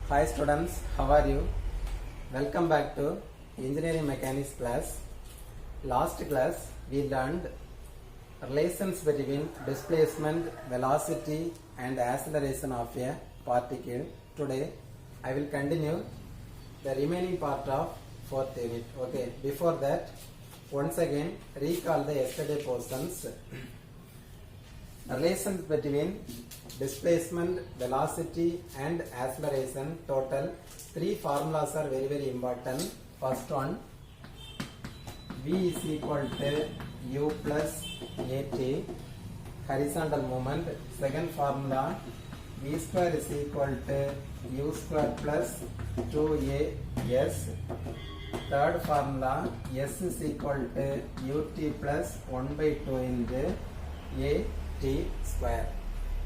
Hi students, how are you? Welcome back to Engineering Mechanics class. Last class we learned relations between displacement, velocity and acceleration of a particle. Today I will continue the remaining part of fourth unit. Okay, before that once again recall the yesterday portions. Relations between displacement, velocity and acceleration, total 3 formulas are very important. First one, V is equal to U plus AT, horizontal moment. Second formula, V square is equal to U square plus 2AS. Third formula, S is equal to UT plus 1 by 2 into AT square.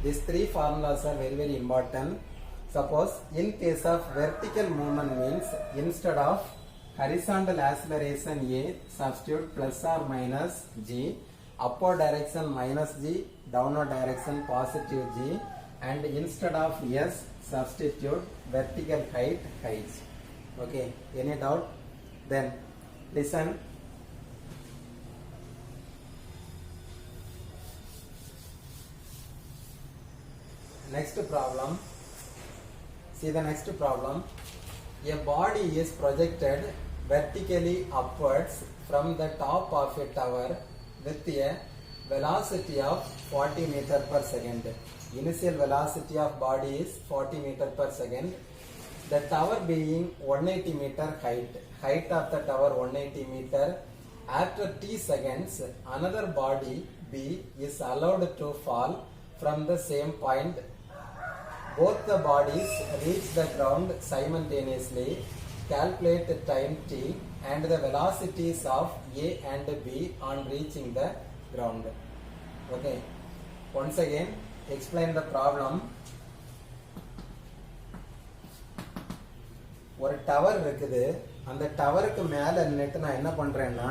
These 3 formulas are very important. Suppose in case of vertical movement means instead of horizontal acceleration A, substitute plus or minus G, upward direction minus G, downward direction positive G, and instead of S, substitute vertical height H. Okay, any doubt? Then listen. Next problem. See the next problem. A body is projected vertically upwards from the top of a tower with a velocity of 40 meter per second. Initial velocity of body is 40 meter per second. The tower being 180 meter height of the tower 180 meter. After t seconds, another body B is allowed to fall from the same point. Both the bodies reach the ground simultaneously. Calculate the time t and the velocities of A and B on reaching the ground. Okay. Once again, explain the problem. ஒரு tower இருக்குது. அந்த டவருக்கு மேல நின்னுட்டு நான் என்ன பண்றேன்னா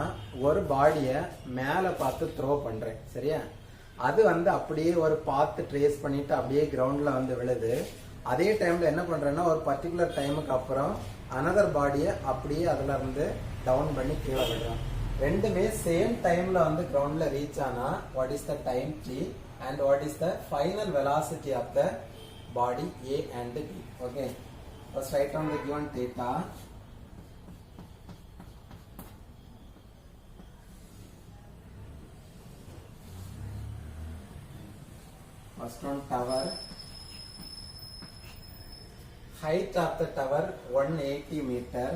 ஒரு பாடியை மேல பார்த்து த்ரோ பண்றேன். சரியா? அது அப்படியே ஒரு பாத் ட்ரேஸ் பண்ணிட்டு அப்படியே கிரவுண்ட்ல விழுது. அதே டைம்ல என்ன பண்றேன்னா ஒரு பர்டிகுலர் டைமுக்கு அப்புறம் அனதர் பாடியை அப்படியே அதுல இருந்து டவுன் பண்ணி கீழே விடுறோம். ரெண்டுமே சேம் டைம்ல கிரவுண்ட்ல ரீச் ஆனா what is the time T and what is the final velocity of the body A and B. Okay, first right on the given theta. First one, tower. Height of the tower 180 meter.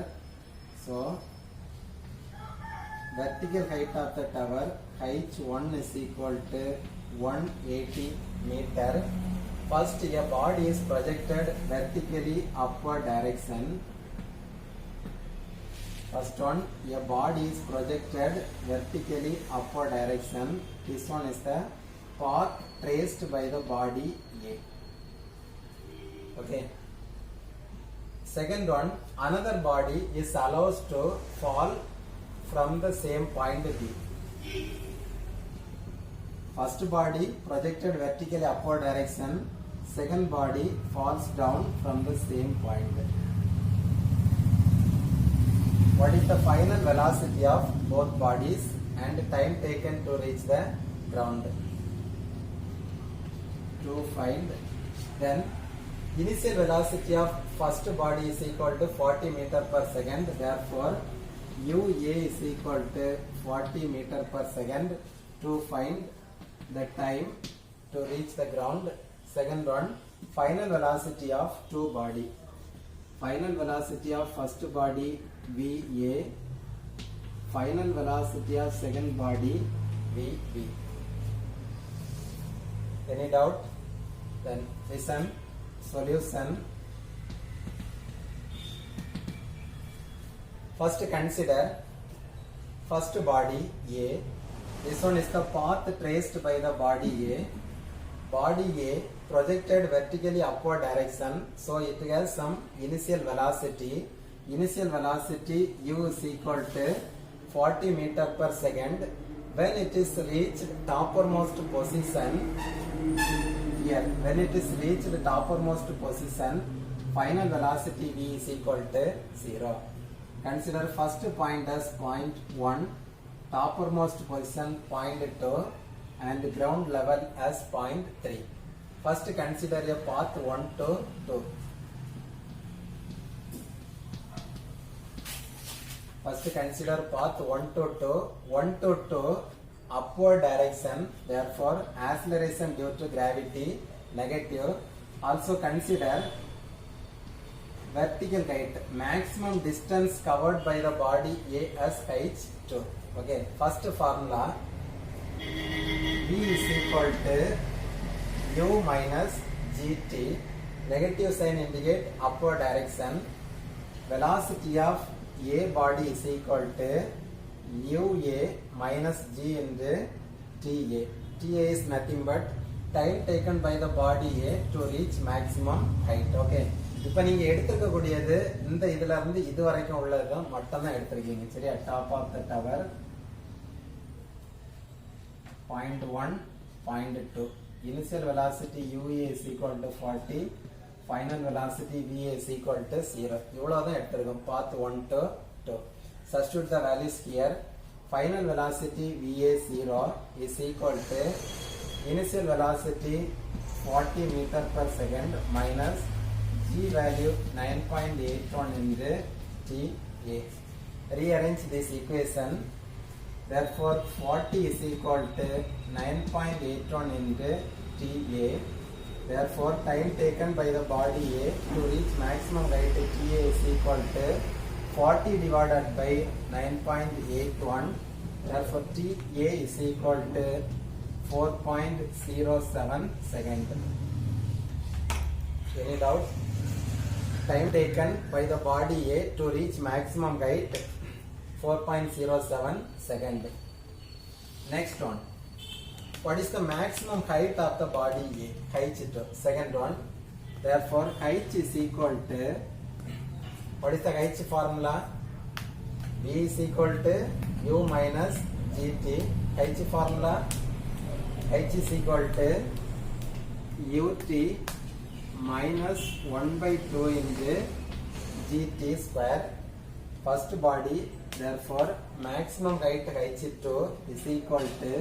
So vertical height of the tower H1 is equal to 180 meter. First, a body is projected vertically upward direction. First one, a body is projected vertically upward direction. This one is the path traced by the body A. Okay. Second one, another body is allowed to fall from the same point B. First body projected vertically upward direction. Second body falls down from the same point. What is the final velocity of both bodies and time taken to reach the ground? To find. Then initial velocity of first body is equal to 40 meter per second. Therefore UA is equal to 40 meter per second. To find the time to reach the ground. Second one, final velocity of two body. Final velocity of first body VA, final velocity of second body VB. Any doubt? Then listen. Solution. First consider first body A. This one is the path traced by the body A. Body A projected vertically upward direction, so it has some initial velocity. Initial velocity U is equal to 40 meter per second. When it is reached toppermost position, here when it is reached the toppermost position, final velocity v is equal to 0. Consider first point as point 1, toppermost position point 2 and ground level as point 3. First consider a path 1 to 2. First consider path 1 to 2. 1 to 2 upward direction, therefore acceleration due to gravity negative. Also consider vertical height, maximum distance covered by the body A as h2. Okay, first formula V is equal to U minus GT. Negative sign indicate upward direction. Velocity of A body is equal to UA minus G into TA. TA is nothing but time taken by the body A to reach maximum height. Okay. இப்போ நீங்க எடுத்துக்க கூடியது இந்த இதுல இருந்து இது வரைக்கும் உள்ளது மட்டும் தான் எடுத்துருக்கீங்க. சரியா? Top of the tower point 1, point 2. Initial velocity UA is equal to 40. Final velocity VA is equal to 0. இவ்வளவுதான் எடுத்துருக்கோம். Path 1 to 2. Substitute the values here. Final velocity VA 0 is equal to initial velocity 40 meter per second minus G value 9.81 into TA. Rearrange this equation. Therefore, 40 is equal to 9.81 into TA. Therefore, time taken by the body A to reach maximum height TA is equal to 40 divided by 9.81. Therefore, TA is equal to 4.07 seconds. Any doubt? Time taken by the body A to reach maximum height 4.07 seconds. Next one. What is the maximum height of the body A? H2. Second one. Therefore, H is equal to, what is the H formula? V is equal to U minus GT. H formula, H is equal to UT minus 1 by 2 into GT square. First body, therefore maximum height H2 is equal to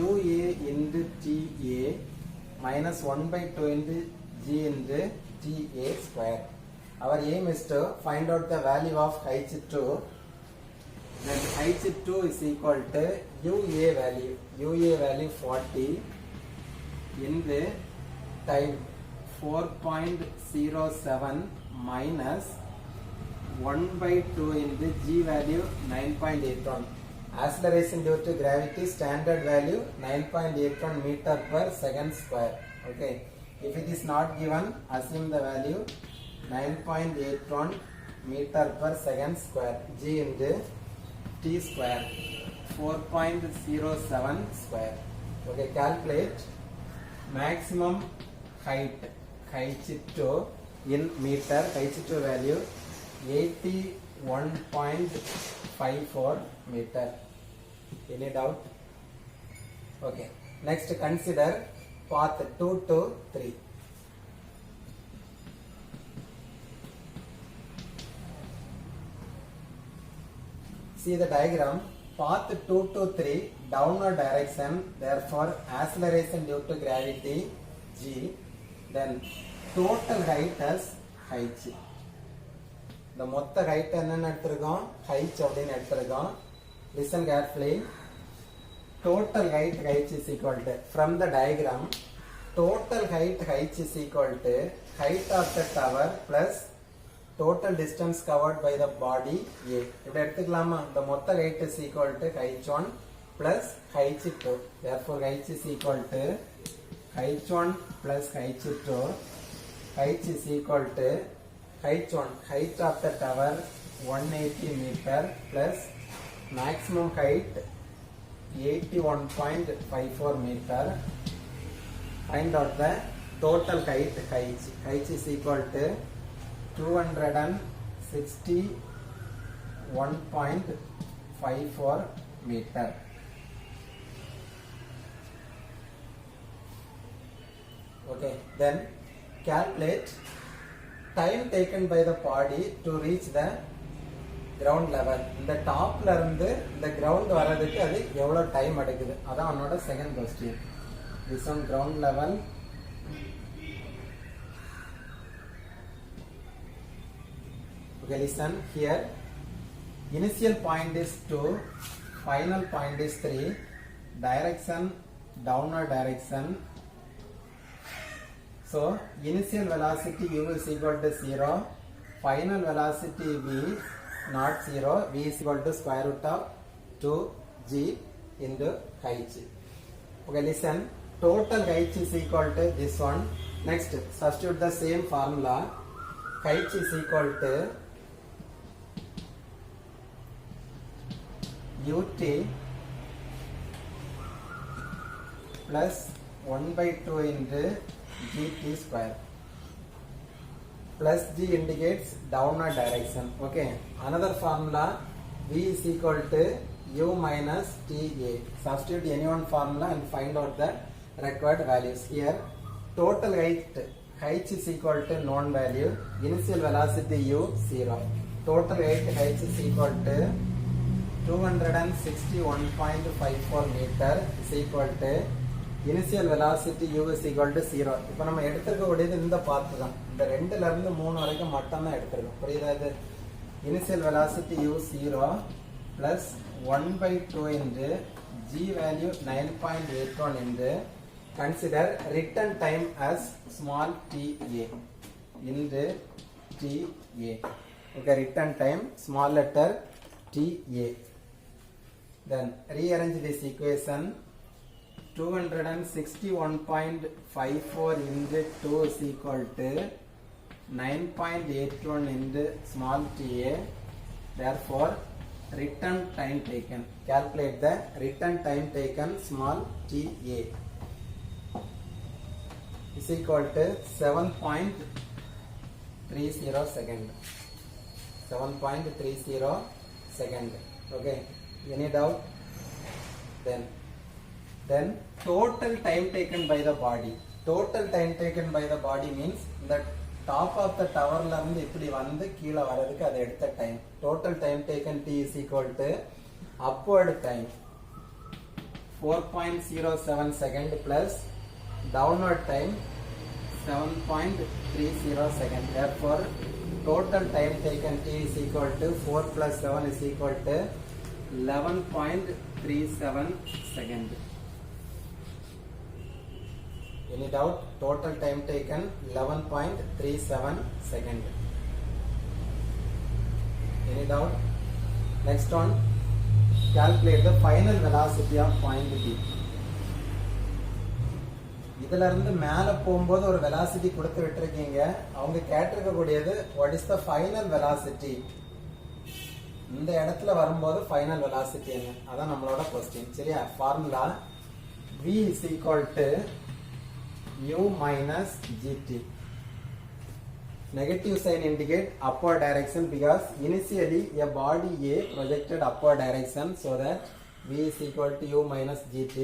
UA into TA minus 1 by 2 into G into TA square. Our aim is to find out the value of H2. Then H2 is equal to UA value 40 in the time 4.07 minus 1 by 2 in the G value 9.81. Acceleration due to gravity standard value 9.81 meter per second square. Okay. If it is not given, assume the value 9.81 meter per second square. G into T square 4.07 square. Okay. Calculate maximum height H2 in meter. H2 value 81.54 meter. Any doubt? Okay. Next consider path 2 to 3. See the diagram. Path 2 to 3 downward direction, therefore acceleration due to gravity G. Then total height as h. The மொத்த height என்னன்னு எடுத்துருக்கோம் h அப்படின்னு எடுத்துருக்கோம். Listen carefully. Total height h is equal to, from the diagram, total height h is equal to height of the tower plus total distance covered by the body A. இப்படி எடுத்துக்கலாமா? The மொத்த height is equal to h1 plus h2. Therefore h is equal to h1 plus h2. H is equal to h1, height of the tower 180 meter plus maximum height 81.54 meter. Find out the total height h. H is equal to 261.54 meter. Okay, then calculate time taken by the body to reach the ground level. இந்த டாப்ல இருந்து இந்த ground வரதுக்கு அது எவ்வளவு time எடுக்குது, அதான் அவனோட second question. This on ground level. Okay, listen here. Initial point is 2, final point is 3, direction downward direction. So initial velocity u is equal to 0, final velocity v not 0, v is equal to square root of 2g into h. Okay, listen, total h is equal to this one. Next, substitute the same formula. H is equal to ut plus 1 by 2 into gt square. Plus g indicates downward direction. Okay, another formula, v is equal to u minus ta. Substitute any one formula and find out the required values. Here total height h is equal to known value, initial velocity u 0, total height h is equal to 261.54 meter is equal to initial velocity u is equal to 0. இப்போ நம்ம எடுத்துக்க கூடியது இந்த பாத்து தான், இந்த 2ல இருந்து 3 வரைக்கும் மட்டும் தான் எடுத்துறோம். புரியுதா? இது initial velocity u 0 plus 1 by 2 into g value 9.81 into consider return time as small ta into ta. Okay, return time small letter ta. Then rearrange this equation. 261.54 into 2 is equal to 9.81 into small ta. Therefore return time taken, calculate the return time taken small ta is equal to 7.30 second. 7.30 second. Okay, any doubt? Then total time taken by the body. Total time taken by the body means the top of the tower la irundhu ipdi vandu keela varadhukku adu edutha time. Total time taken t is equal to upward time 4.07 second plus downward time 7.30 second. Therefore total time taken t is equal to 4 plus 7 is equal to 11.37 second. Any doubt? Total time taken 11.37 second. Any doubt? Next one, calculate the final velocity of point B. இதுல இருந்து மேல போகும்போது ஒரு velocity கொடுத்து விட்டுருக்கீங்க, அவங்க கேட்டிருக்க கூடியது what is the final velocity. இந்த இடத்துல வரும்போது final velocity என்ன, அதான் நம்மளோட question. சரியா? Formula v is equal to u minus gt. Negative sign indicate upward direction because initially a body A projected upward direction, so that v is equal to u minus gt.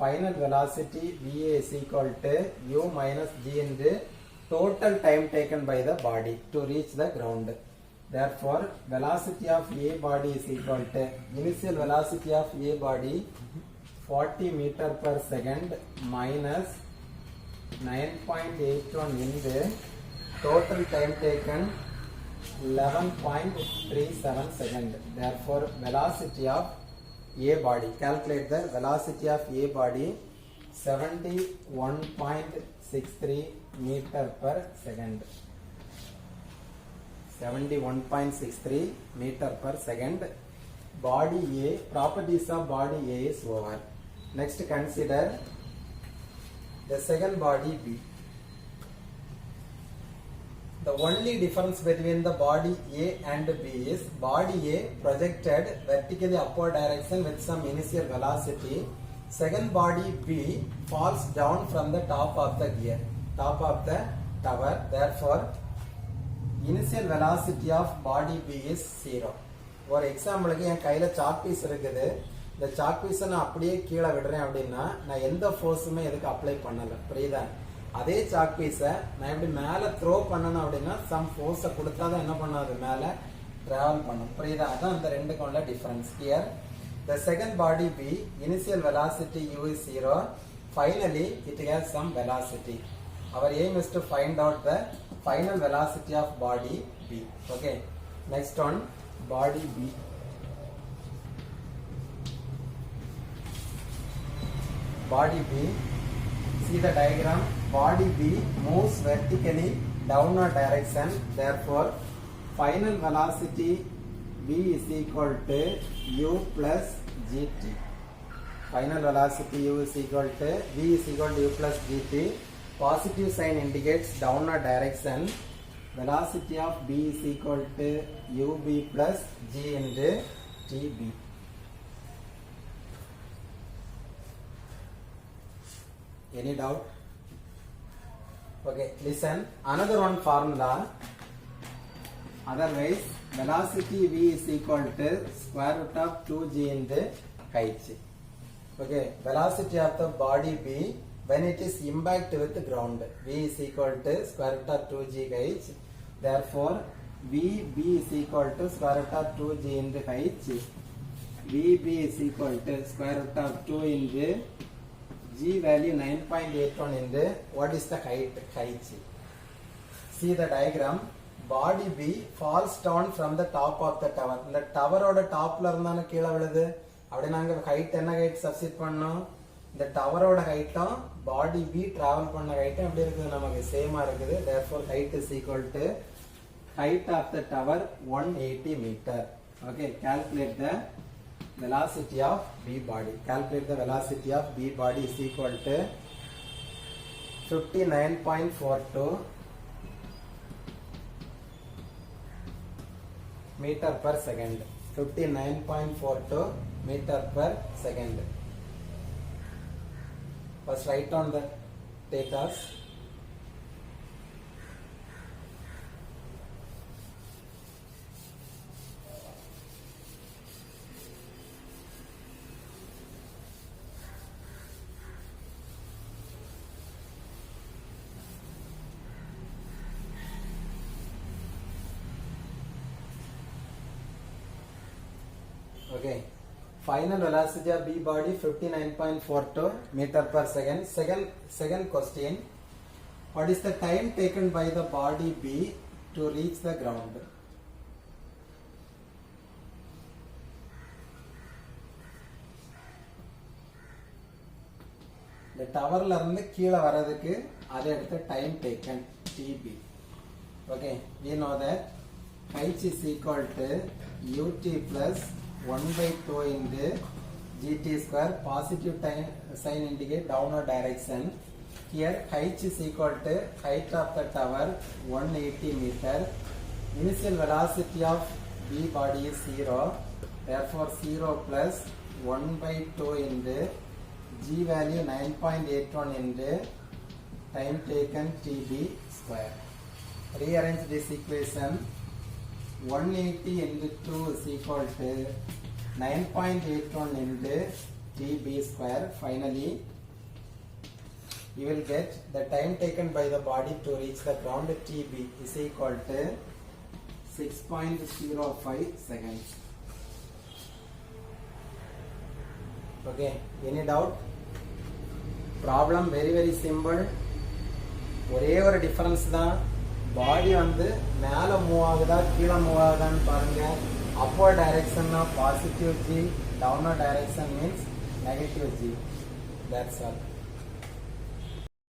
Final velocity va is equal to u minus g into total time taken by the body to reach the ground. Therefore velocity of a body is equal to initial velocity of a body 40 meter per second minus 9.81 into total time taken 11.37 second. Therefore velocity of a body, calculate the velocity of a body 71.63 meter per second. 71.63 meter per second. Body A, properties of body A is over. Next consider the second body B. The only difference between the body A and B is body A projected vertically upward direction with some initial velocity. Second body B falls down from the top of the gear, top of the tower. Therefore initial velocity of body B is 0. For example, என் கையில chalk piece இருக்குது, இந்த chalk பீஸை நான் அப்படியே கீழே விடுறேன் அப்படின்னா நான் எந்த ஃபோர்ஸுமே இதுக்கு அப்ளை பண்ணல. புரியுதா? அதே சாக் பீஸை நான் இப்படி மேலே த்ரோ பண்ணணும் அப்படின்னா சம் ஃபோர்ஸை கொடுத்தா தான் என்ன பண்ணாது மேலே ட்ராவல் பண்ணும். புரியுதா? அதான் இந்த ரெண்டுக்கும் உள்ள difference. Here the second body B, initial velocity u is 0. Finally it has some velocity. Our aim is to find out the final velocity of body B. Okay, next one, body B. Body B, see the diagram. Body B moves vertically downward direction, therefore final velocity V is equal to u plus gt. Final velocity u is equal to V is equal to u plus gt. Positive sign indicates downward direction. Velocity of B is equal to ub plus g into tb. Any doubt? Okay, listen. Another one formula. Otherwise, velocity V is equal to square root of 2g into h. Okay, velocity of the body B when it is impact with the ground, V is equal to square root of 2g h. Therefore, VB is equal to square root of 2g into h. VB is equal to square root of 2 into g value 9.81 into what is the height h. See the diagram. Body B falls down from the top of the tower. இந்த டவரோட டாப்ல இருந்தானே கீழே விழுது. அப்படி நாங்க height என்ன height substitute பண்ணோம்? இந்த டவரோட ஹைட்டும் பாடி B டிராவல் பண்ண ஹைட்டும் எப்படி இருக்குது? நமக்கு சேமா இருக்குது. Therefore height is equal to height of the tower 180 meter. Okay, calculate the velocity of B body. Calculate the velocity of B body is equal to 59.42 meter per second. 59.42 meter per second. First write on the datas. Okay, final velocity of B body 59.42 meter per second. Second question, what is the time taken by the body B to reach the ground? The tower la irundhu keela varadhukku adu edutha time taken TB. Okay, we know that h is equal to ut plus 1 by 2 into gt square. Positive time sign indicate downward direction. Here h is equal to height of the tower 180 meter. Initial velocity of B body is 0. Therefore 0 plus 1 by 2 into g value 9.81 into time taken TB square. Rearrange this equation. 180 into 2 is equal to 9.81 into TB square. Finally, you will get the time taken by the body to reach the ground TB is equal to 6.05 seconds. Okay, any doubt? Problem very simple. ஒரே ஒரு difference தான். பாடி வந்து மேலே move ஆகுதா கீழே move ஆகுதான்னு பாருங்க. upward direction of positive G, downward direction means negative G. That's all.